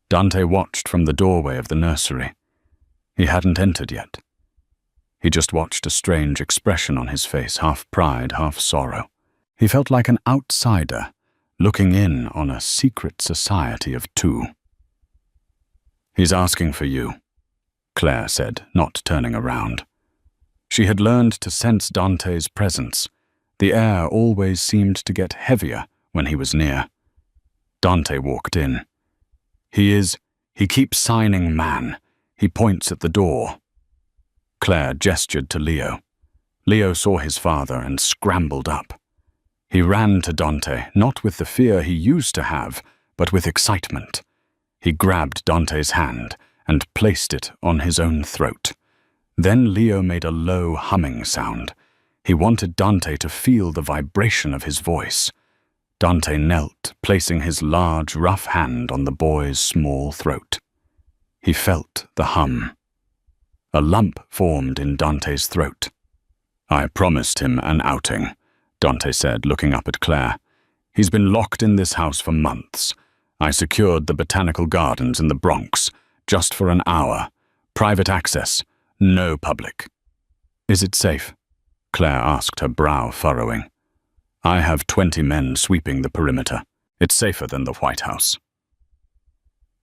Dante watched from the doorway of the nursery. He hadn't entered yet. He just watched a strange expression on his face, half pride, half sorrow. He felt like an outsider, looking in on a secret society of two. He's asking for you, Claire said, not turning around. She had learned to sense Dante's presence. The air always seemed to get heavier when he was near. Dante walked in. He keeps signing man. He points at the door. Claire gestured to Leo. Leo saw his father and scrambled up. He ran to Dante, not with the fear he used to have, but with excitement. He grabbed Dante's hand and placed it on his own throat. Then Leo made a low humming sound. He wanted Dante to feel the vibration of his voice. Dante knelt, placing his large, rough hand on the boy's small throat. He felt the hum. A lump formed in Dante's throat. I promised him an outing, Dante said, looking up at Claire. He's been locked in this house for months. I secured the botanical gardens in the Bronx, just for an hour. Private access, no public. Is it safe? Claire asked, her brow furrowing. I have 20 men sweeping the perimeter. It's safer than the White House.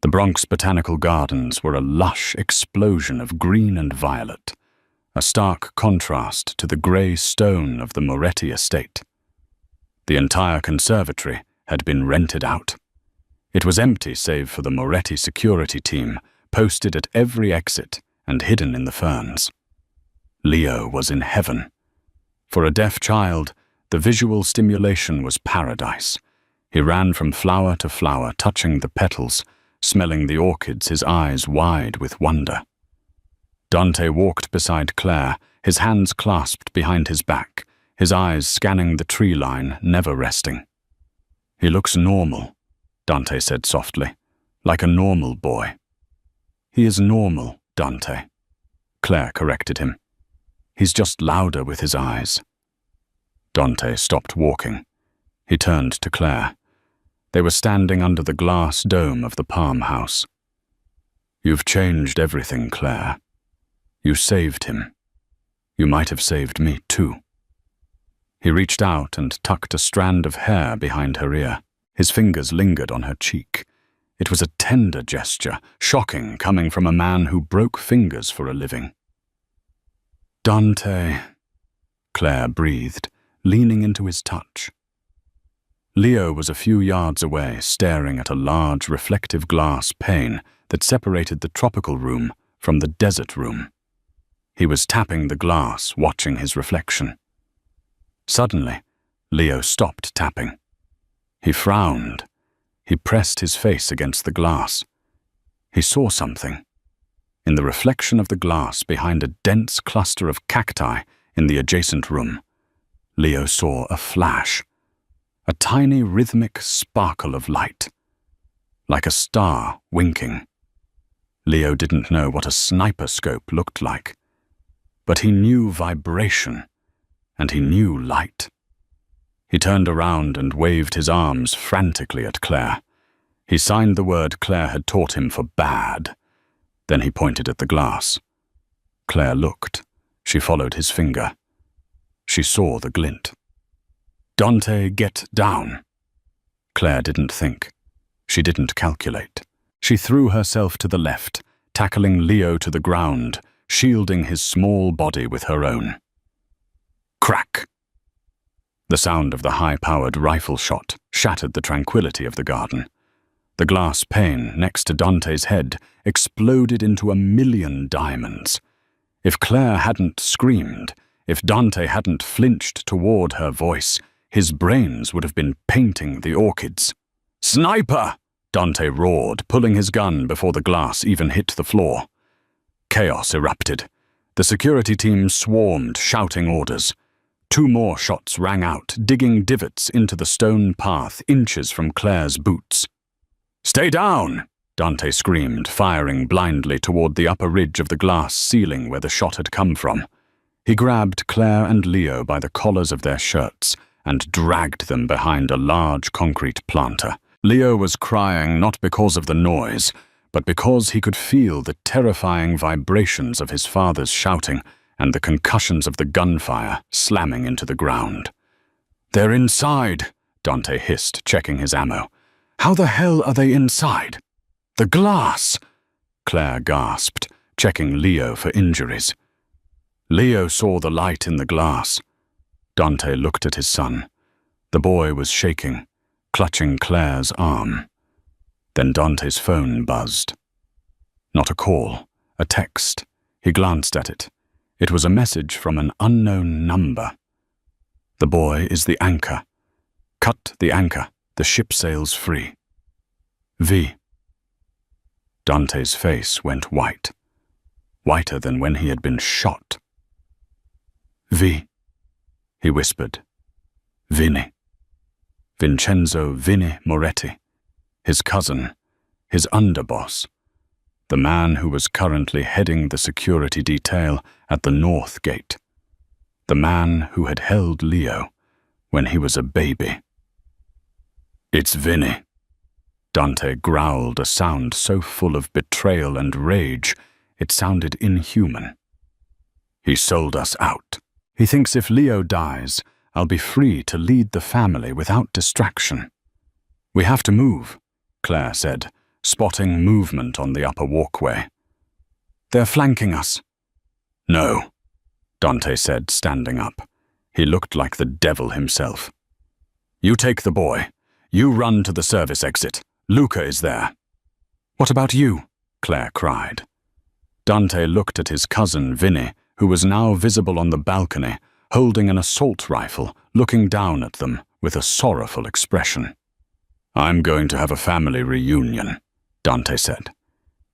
The Bronx Botanical Gardens were a lush explosion of green and violet, a stark contrast to the grey stone of the Moretti estate. The entire conservatory had been rented out. It was empty save for the Moretti security team, posted at every exit and hidden in the ferns. Leo was in heaven. For a deaf child, the visual stimulation was paradise. He ran from flower to flower, touching the petals, smelling the orchids, his eyes wide with wonder. Dante walked beside Claire, his hands clasped behind his back, his eyes scanning the tree line, never resting. "He looks normal," Dante said softly, "like a normal boy." "He is normal, Dante," Claire corrected him. "He's just louder with his eyes." Dante stopped walking. He turned to Claire. They were standing under the glass dome of the palm house. "You've changed everything, Claire. You saved him. You might have saved me too." He reached out and tucked a strand of hair behind her ear. His fingers lingered on her cheek. It was a tender gesture, shocking coming from a man who broke fingers for a living. "Dante," Claire breathed, leaning into his touch. Leo was a few yards away, staring at a large reflective glass pane that separated the tropical room from the desert room. He was tapping the glass, watching his reflection. Suddenly, Leo stopped tapping. He frowned. He pressed his face against the glass. He saw something. In the reflection of the glass behind a dense cluster of cacti in the adjacent room, Leo saw a flash, a tiny rhythmic sparkle of light, like a star winking. Leo didn't know what a sniper scope looked like, but he knew vibration, and he knew light. He turned around and waved his arms frantically at Claire. He signed the word Claire had taught him for bad. Then he pointed at the glass. Claire looked. She followed his finger. She saw the glint. "Dante, get down." Claire didn't think. She didn't calculate. She threw herself to the left, tackling Leo to the ground, shielding his small body with her own. Crack! The sound of the high-powered rifle shot shattered the tranquility of the garden. The glass pane next to Dante's head exploded into a million diamonds. If Claire hadn't screamed, if Dante hadn't flinched toward her voice, his brains would have been painting the orchids. "Sniper!" Dante roared, pulling his gun before the glass even hit the floor. Chaos erupted. The security team swarmed, shouting orders. 2 more shots rang out, digging divots into the stone path inches from Claire's boots. "Stay down!" Dante screamed, firing blindly toward the upper ridge of the glass ceiling where the shot had come from. He grabbed Claire and Leo by the collars of their shirts and dragged them behind a large concrete planter. Leo was crying not because of the noise, but because he could feel the terrifying vibrations of his father's shouting and the concussions of the gunfire slamming into the ground. "They're inside," Dante hissed, checking his ammo. "How the hell are they inside?" "The glass!" Claire gasped, checking Leo for injuries. Leo saw the light in the glass. Dante looked at his son. The boy was shaking, clutching Claire's arm. Then Dante's phone buzzed. Not a call, a text. He glanced at it. It was a message from an unknown number. "The boy is the anchor. Cut the anchor. The ship sails free. V." Dante's face went white. Whiter than when he had been shot. "V," he whispered. "Vinny. Vincenzo Vinny Moretti. His cousin, his underboss, the man who was currently heading the security detail at the North Gate, the man who had held Leo when he was a baby. "It's Vinny." Dante growled, a sound so full of betrayal and rage, it sounded inhuman. "He sold us out. He thinks if Leo dies, I'll be free to lead the family without distraction." "We have to move," Claire said, spotting movement on the upper walkway. "They're flanking us." "No," Dante said, standing up. He looked like the devil himself. "You take the boy. You run to the service exit. Luca is there." "What about you?" Claire cried. Dante looked at his cousin, Vinny, who was now visible on the balcony, holding an assault rifle, looking down at them with a sorrowful expression. "I'm going to have a family reunion," Dante said.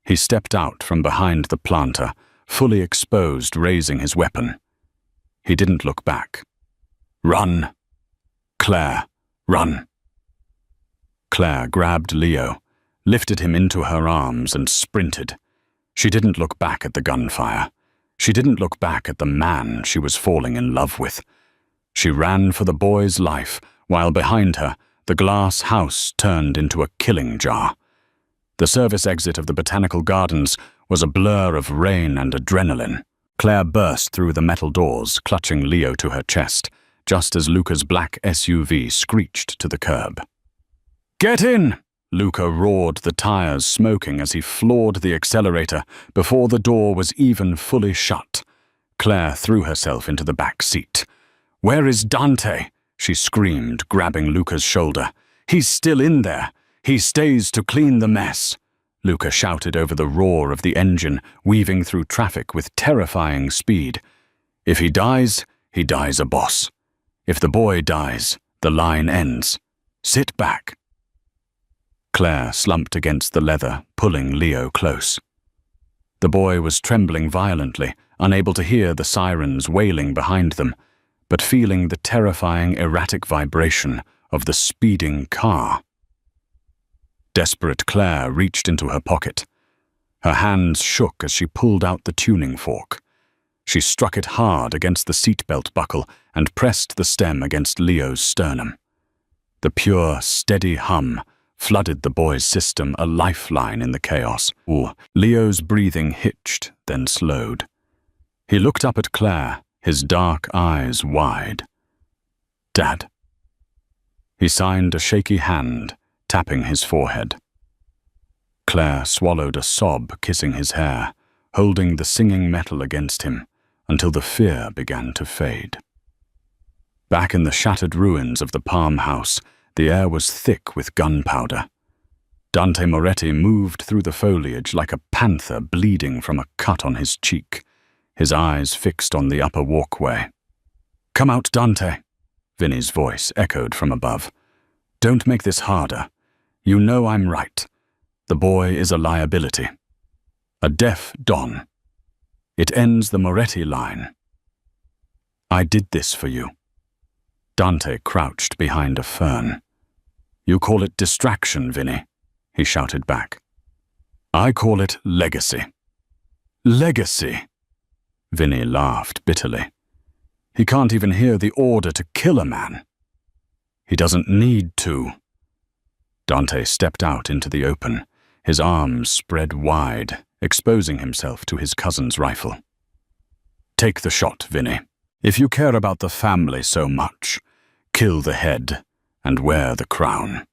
He stepped out from behind the planter, fully exposed, raising his weapon. He didn't look back. "Run! Claire, run!" Claire grabbed Leo, lifted him into her arms and sprinted. She didn't look back at the gunfire. She didn't look back at the man she was falling in love with. She ran for the boy's life, while behind her, the glass house turned into a killing jar. The service exit of the Botanical Gardens was a blur of rain and adrenaline. Claire burst through the metal doors, clutching Leo to her chest, just as Luca's black SUV screeched to the curb. "Get in!" Luca roared, the tires smoking as he floored the accelerator before the door was even fully shut. Claire threw herself into the back seat. "Where is Dante?" she screamed, grabbing Luca's shoulder. "He's still in there. He stays to clean the mess." Luca shouted over the roar of the engine, weaving through traffic with terrifying speed. "If he dies a boss. If the boy dies, the line ends. Sit back." Claire slumped against the leather, pulling Leo close. The boy was trembling violently, unable to hear the sirens wailing behind them, but feeling the terrifying erratic vibration of the speeding car. Desperate Claire reached into her pocket. Her hands shook as she pulled out the tuning fork. She struck it hard against the seatbelt buckle and pressed the stem against Leo's sternum. The pure, steady hum flooded the boy's system, a lifeline in the chaos. Leo's breathing hitched, then slowed. He looked up at Claire, his dark eyes wide. "Dad." He signed a shaky hand, tapping his forehead. Claire swallowed a sob, kissing his hair, holding the singing metal against him, until the fear began to fade. Back in the shattered ruins of the Palm House, the air was thick with gunpowder. Dante Moretti moved through the foliage like a panther bleeding from a cut on his cheek, his eyes fixed on the upper walkway. "Come out, Dante," Vinny's voice echoed from above. "Don't make this harder. You know I'm right. The boy is a liability. A deaf Don. It ends the Moretti line. I did this for you." Dante crouched behind a fern. "You call it distraction, Vinny," he shouted back. "I call it legacy." "Legacy?" Vinny laughed bitterly. "He can't even hear the order to kill a man. He doesn't need to." Dante stepped out into the open, his arms spread wide, exposing himself to his cousin's rifle. "Take the shot, Vinny. If you care about the family so much, kill the head and wear the crown."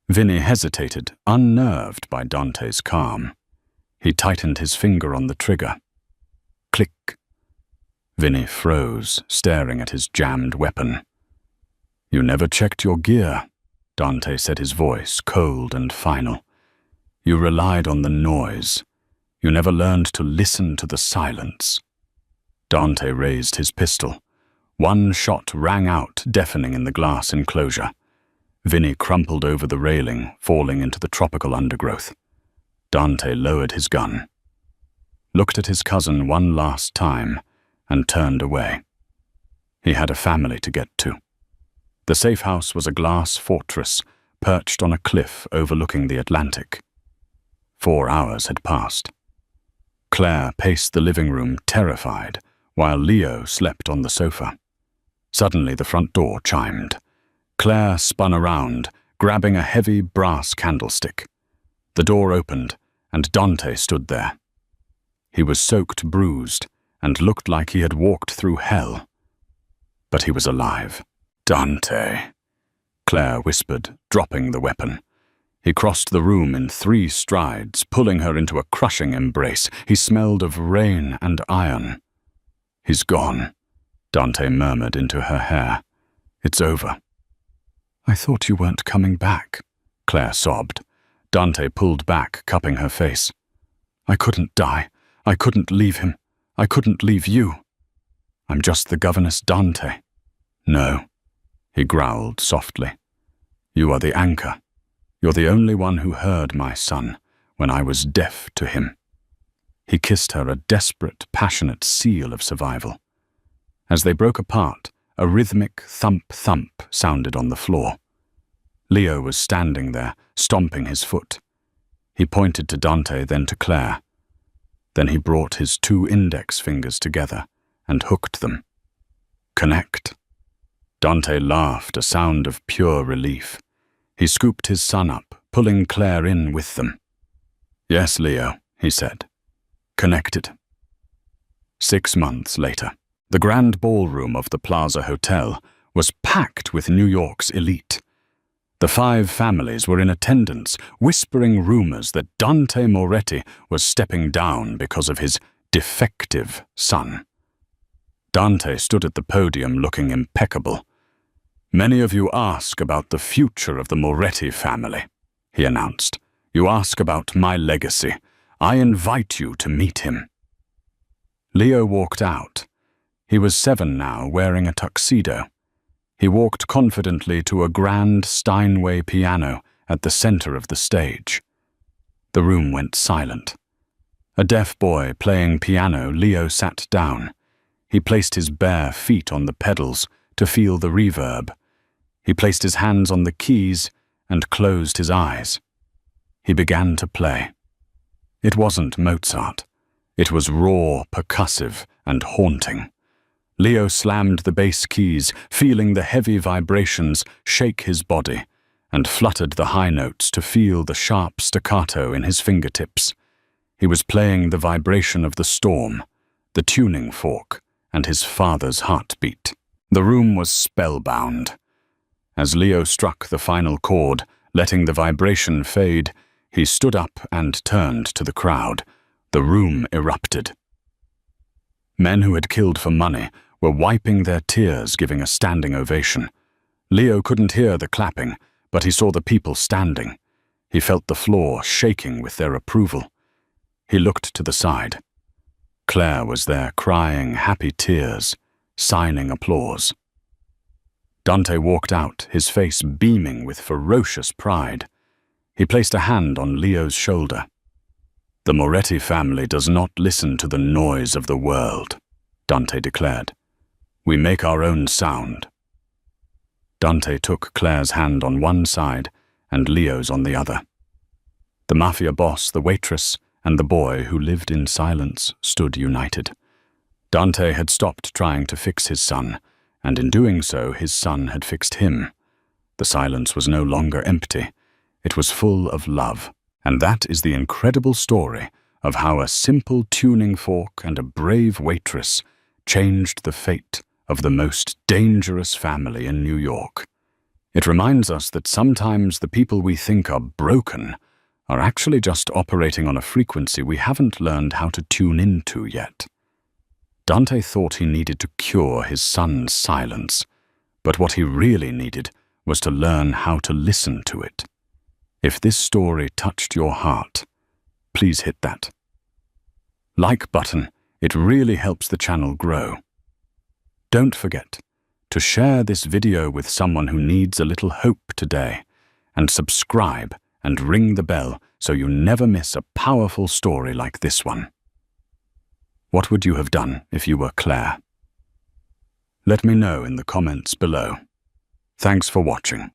Vinny hesitated, unnerved by Dante's calm. He tightened his finger on the trigger. Click. Vinny froze, staring at his jammed weapon. "You never checked your gear," Dante said, his voice cold and final. "You relied on the noise. You never learned to listen to the silence." Dante raised his pistol. One shot rang out, deafening in the glass enclosure. Vinny crumpled over the railing, falling into the tropical undergrowth. Dante lowered his gun, looked at his cousin one last time, and turned away. He had a family to get to. The safe house was a glass fortress, perched on a cliff overlooking the Atlantic. 4 hours had passed. Claire paced the living room, terrified, while Leo slept on the sofa. Suddenly the front door chimed. Claire spun around, grabbing a heavy brass candlestick. The door opened, and Dante stood there. He was soaked, bruised, and looked like he had walked through hell. But he was alive. "Dante," Claire whispered, dropping the weapon. He crossed the room in 3 strides, pulling her into a crushing embrace. He smelled of rain and iron. "He's gone," Dante murmured into her hair. "It's over." "I thought you weren't coming back," Claire sobbed. Dante pulled back, cupping her face. I couldn't die. I couldn't leave him. I couldn't leave you. I'm just the governess Dante. No, he growled softly. You are the anchor. You're the only one who heard my son when I was deaf to him. He kissed her, a desperate, passionate seal of survival. As they broke apart, a rhythmic thump-thump sounded on the floor. Leo was standing there, stomping his foot. He pointed to Dante, then to Claire. Then he brought his 2 index fingers together and hooked them. Connect. Dante laughed, a sound of pure relief. He scooped his son up, pulling Claire in with them. Yes, Leo, he said. Connected. 6 months later, the grand ballroom of the Plaza Hotel was packed with New York's elite. The 5 families were in attendance, whispering rumors that Dante Moretti was stepping down because of his defective son. Dante stood at the podium looking impeccable. Many of you ask about the future of the Moretti family, he announced. You ask about my legacy. I invite you to meet him. Leo walked out. He was 7 now, wearing a tuxedo. He walked confidently to a grand Steinway piano at the center of the stage. The room went silent. A deaf boy playing piano, Leo sat down. He placed his bare feet on the pedals to feel the reverb. He placed his hands on the keys and closed his eyes. He began to play. It wasn't Mozart. It was raw, percussive, and haunting. Leo slammed the bass keys, feeling the heavy vibrations shake his body, and fluttered the high notes to feel the sharp staccato in his fingertips. He was playing the vibration of the storm, the tuning fork, and his father's heartbeat. The room was spellbound. As Leo struck the final chord, letting the vibration fade, he stood up and turned to the crowd. The room erupted. Men who had killed for money were wiping their tears, giving a standing ovation. Leo couldn't hear the clapping, but he saw the people standing. He felt the floor shaking with their approval. He looked to the side. Claire was there crying happy tears, signing applause. Dante walked out, his face beaming with ferocious pride. He placed a hand on Leo's shoulder. The Moretti family does not listen to the noise of the world, Dante declared. We make our own sound. Dante took Claire's hand on one side and Leo's on the other. The Mafia boss, the waitress, and the boy who lived in silence stood united. Dante had stopped trying to fix his son, and in doing so, his son had fixed him. The silence was no longer empty. It was full of love. And that is the incredible story of how a simple tuning fork and a brave waitress changed the fate of the most dangerous family in New York. It reminds us that sometimes the people we think are broken are actually just operating on a frequency we haven't learned how to tune into yet. Dante thought he needed to cure his son's silence, but what he really needed was to learn how to listen to it. If this story touched your heart, please hit that like button. It really helps the channel grow. Don't forget to share this video with someone who needs a little hope today, and subscribe and ring the bell so you never miss a powerful story like this one. What would you have done if you were Claire? Let me know in the comments below. Thanks for watching.